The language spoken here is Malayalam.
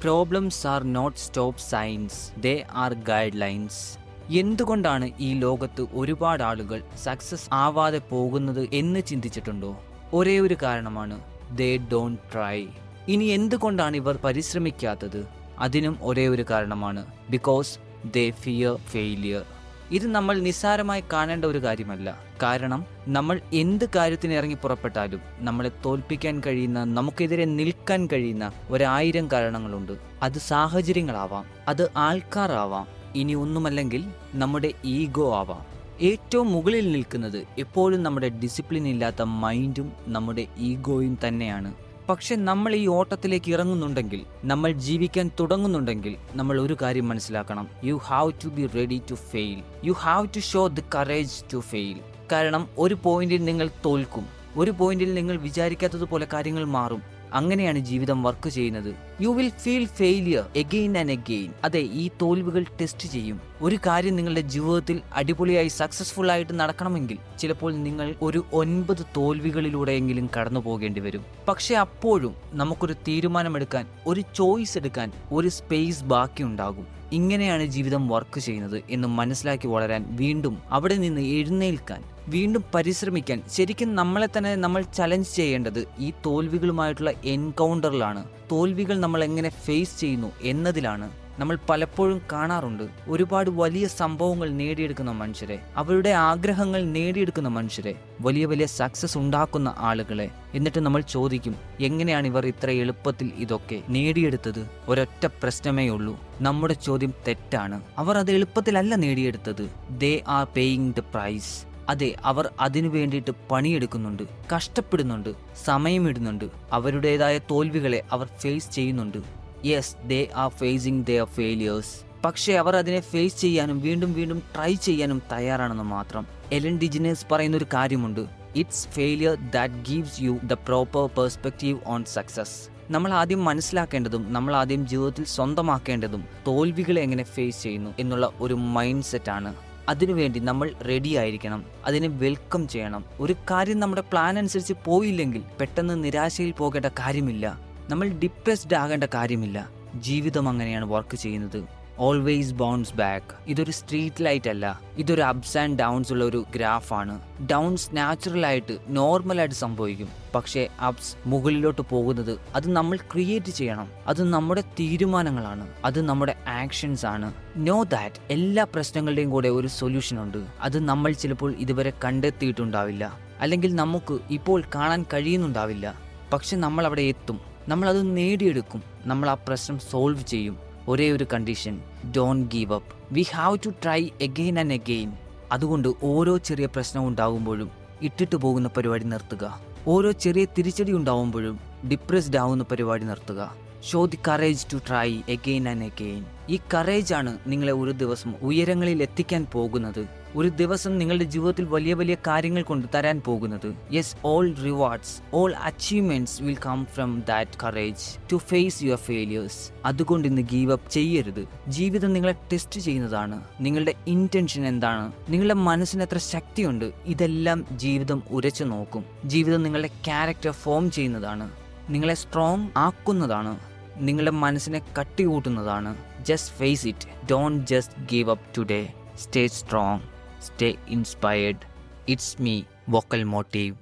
Problems are not stop signs, they are guidelines. എന്തുകൊണ്ടാണ് ഈ ലോകത്ത് ഒരുപാട് ആളുകൾ സക്സസ് ആവാതെ പോകുന്നത് എന്ന് ചിന്തിച്ചിട്ടുണ്ടോ? ഒരേ ഒരു കാരണമാണ്, ദേ ഡോണ്ട് ട്രൈ. ഇനി എന്തുകൊണ്ടാണ് ഇവർ പരിശ്രമിക്കാത്തത്? അതിനും ഒരേ ഒരു കാരണമാണ്, ബിക്കോസ് ദേ ഫിയർ ഫെയിലിയർ. ഇത് നമ്മൾ നിസ്സാരമായി കാണേണ്ട ഒരു കാര്യമല്ല. കാരണം നമ്മൾ എന്ത് കാര്യത്തിന് ഇറങ്ങി പുറപ്പെട്ടാലും നമ്മളെ തോൽപ്പിക്കാൻ കഴിയുന്ന, നമുക്കെതിരെ നിൽക്കാൻ കഴിയുന്ന 1000 കാരണങ്ങളുണ്ട്. അത് സാഹചര്യങ്ങളാവാം, അത് ആൾക്കാരാവാം, ഇനി ഒന്നുമല്ലെങ്കിൽ നമ്മുടെ ഈഗോ ആവാം. ഏറ്റവും മുകളിൽ നിൽക്കുന്നത് എപ്പോഴും നമ്മുടെ ഡിസിപ്ലിൻ ഇല്ലാത്ത മൈൻഡും നമ്മുടെ ഈഗോയും തന്നെയാണ്. പക്ഷെ നമ്മൾ ഈ ഓട്ടത്തിലേക്ക് ഇറങ്ങുന്നുണ്ടെങ്കിൽ, നമ്മൾ ജീവിക്കാൻ തുടങ്ങുന്നുണ്ടെങ്കിൽ, നമ്മൾ ഒരു കാര്യം മനസ്സിലാക്കണം. You have to be ready to fail. You have to show the courage to fail. കാരണം ഒരു പോയിന്റിൽ നിങ്ങൾ തോൽക്കും, ഒരു പോയിന്റിൽ നിങ്ങൾ വിചാരിക്കാത്തതുപോലെ കാര്യങ്ങൾ മാറും. അങ്ങനെയാണ് ജീവിതം വർക്ക് ചെയ്യുന്നത്. You will feel failure again and again. അതെ, ഈ തോൽവികൾ ടെസ്റ്റ് ചെയ്യും. ഒരു കാര്യം നിങ്ങളുടെ ജീവിതത്തിൽ അടിപൊളിയായി സക്സസ്ഫുൾ ആയിട്ട് നടക്കണമെങ്കിൽ ചിലപ്പോൾ നിങ്ങൾ ഒരു 9 തോൽവികളിലൂടെയെങ്കിലും കടന്നു പോകേണ്ടി വരും. പക്ഷെ അപ്പോഴും നമുക്കൊരു തീരുമാനമെടുക്കാൻ, ഒരു ചോയ്സ് എടുക്കാൻ ഒരു സ്പേസ് ബാക്കിയുണ്ടാകും. ഇങ്ങനെയാണ് ജീവിതം വർക്ക് ചെയ്യുന്നത് എന്ന് മനസ്സിലാക്കി വളരാൻ, വീണ്ടും അവിടെ നിന്ന് എഴുന്നേൽക്കാൻ, വീണ്ടും പരിശ്രമിക്കാൻ, ശരിക്കും നമ്മളെ തന്നെ നമ്മൾ ചലഞ്ച് ചെയ്യേണ്ടത് ഈ തോൽവികളുമായിട്ടുള്ള എൻകൗണ്ടറിലാണ്. തോൽവികൾ നമ്മൾ എങ്ങനെ ഫേസ് ചെയ്യുന്നു എന്നതിലാണ്. നമ്മൾ പലപ്പോഴും കാണാറുണ്ട് ഒരുപാട് വലിയ സംഭവങ്ങൾ നേടിയെടുക്കുന്ന മനുഷ്യരെ, അവരുടെ ആഗ്രഹങ്ങൾ നേടിയെടുക്കുന്ന മനുഷ്യരെ, വലിയ വലിയ സക്സസ് ഉണ്ടാക്കുന്ന ആളുകളെ. എന്നിട്ട് നമ്മൾ ചോദിക്കും, എങ്ങനെയാണ് ഇവർ ഇത്ര എളുപ്പത്തിൽ ഇതൊക്കെ നേടിയെടുത്തത്? ഒരൊറ്റ പ്രശ്നമേ ഉള്ളൂ, നമ്മുടെ ചോദ്യം തെറ്റാണ്. അവർ അത് എളുപ്പത്തിലല്ല നേടിയെടുത്തത്. They are paying the price. അതെ, അവർ അതിനു വേണ്ടിയിട്ട് പണിയെടുക്കുന്നുണ്ട്, കഷ്ടപ്പെടുന്നുണ്ട്, സമയമിടുന്നുണ്ട്, അവരുടേതായ തോൽവികളെ അവർ ഫേസ് ചെയ്യുന്നുണ്ട്. Yes, they are facing their failures. പക്ഷേ അവർ അതിനെ ഫേസ് ചെയ്യാനും വീണ്ടും വീണ്ടും ട്രൈ ചെയ്യാനും തയ്യാറാണെന്ന് മാത്രം. എലൻ ഡിജിനേഴ്സ് പറയുന്നൊരു കാര്യമുണ്ട്, it's failure that gives you the proper perspective on success. നമ്മൾ ആദ്യം മനസ്സിലാക്കേണ്ടതും, നമ്മൾ ആദ്യം ജീവിതത്തിൽ സ്വന്തമാക്കേണ്ടതും തോൽവികളെ എങ്ങനെ ഫേസ് ചെയ്യുന്നു എന്നുള്ള ഒരു മൈൻഡ് സെറ്റാണ്. അതിനുവേണ്ടി നമ്മൾ റെഡി ആയിരിക്കണം, അതിനെ വെൽക്കം ചെയ്യണം. ഒരു കാര്യം നമ്മുടെ പ്ലാൻ അനുസരിച്ച് പോയില്ലെങ്കിൽ പെട്ടെന്ന് നിരാശയിൽ പോകേണ്ട കാര്യമില്ല, നമ്മൾ ഡിപ്രസ്ഡ് ആകേണ്ട കാര്യമില്ല. ജീവിതം അങ്ങനെയാണ് വർക്ക് ചെയ്യുന്നത്. Always bounce back. ഇതൊരു സ്ട്രീറ്റ് ലൈറ്റ് അല്ല, ഇതൊരു അപ്സ് ആൻഡ് ഡൗൺസ് ഉള്ള ഒരു ഗ്രാഫാണ്. ഡൗൺസ് നാച്ചുറലായിട്ട് നോർമലായിട്ട് സംഭവിക്കും, പക്ഷേ അപ്സ് മുകളിലോട്ട് പോകുന്നത് അത് നമ്മൾ ക്രിയേറ്റ് ചെയ്യണം. അത് നമ്മുടെ തീരുമാനങ്ങളാണ്, അത് നമ്മുടെ ആക്ഷൻസ് ആണ്. നോ ദാറ്റ് എല്ലാ പ്രശ്നങ്ങളുടെയും കൂടെ ഒരു സൊല്യൂഷൻ ഉണ്ട്. അത് നമ്മൾ ചിലപ്പോൾ ഇതുവരെ കണ്ടെത്തിയിട്ടുണ്ടാവില്ല, അല്ലെങ്കിൽ നമുക്ക് ഇപ്പോൾ കാണാൻ കഴിയുന്നുണ്ടാവില്ല. പക്ഷെ നമ്മൾ അവിടെ എത്തും, നമ്മളത് നേടിയെടുക്കും, നമ്മൾ ആ പ്രശ്നം സോൾവ് ചെയ്യും. ഒരേ ഒരു condition, don't give up. We have to try again and again. അതുകൊണ്ട് ഓരോ ചെറിയ പ്രശ്നം ഉണ്ടാകുമ്പോഴും ഇട്ടിട്ട് പോകുന്ന പരിപാടി നിർത്തുക. ഓരോ ചെറിയ തിരിച്ചടി ഉണ്ടാവുമ്പോഴും ഡിപ്രസ്ഡ് ആവുന്ന പരിപാടി നിർത്തുക. Show the courage to try again and again. ഈ കറേജാണ് നിങ്ങളെ ഒരു ദിവസം ഉയരങ്ങളിൽ എത്തിക്കാൻ പോകുന്നത്. ഒരു ദിവസം നിങ്ങളുടെ ജീവിതത്തിൽ വലിയ വലിയ കാര്യങ്ങൾ കൊണ്ട് തരാൻ പോകുന്നത്. Yes, all rewards, all achievements will come from that courage to face your failures. അതുകൊണ്ട് ഇന്ന് ഗീവ് അപ്പ് ചെയ്യരുത്. ജീവിതം നിങ്ങളെ ടെസ്റ്റ് ചെയ്യുന്നതാണ്. നിങ്ങളുടെ ഇന്റൻഷൻ എന്താണ്, നിങ്ങളുടെ മനസ്സിന് എത്ര ശക്തിയുണ്ട്, ഇതെല്ലാം ജീവിതം ഉരച്ചു നോക്കും. ജീവിതം നിങ്ങളുടെ ക്യാരക്ടർ ഫോം ചെയ്യുന്നതാണ്, നിങ്ങളെ സ്ട്രോങ് ആക്കുന്നതാണ്, നിങ്ങളുടെ മനസ്സിനെ കട്ടി കൂട്ടുന്നതാണ്. Just face it. Don't just give up today. Stay strong, stay inspired. It's me, Vocal Motive.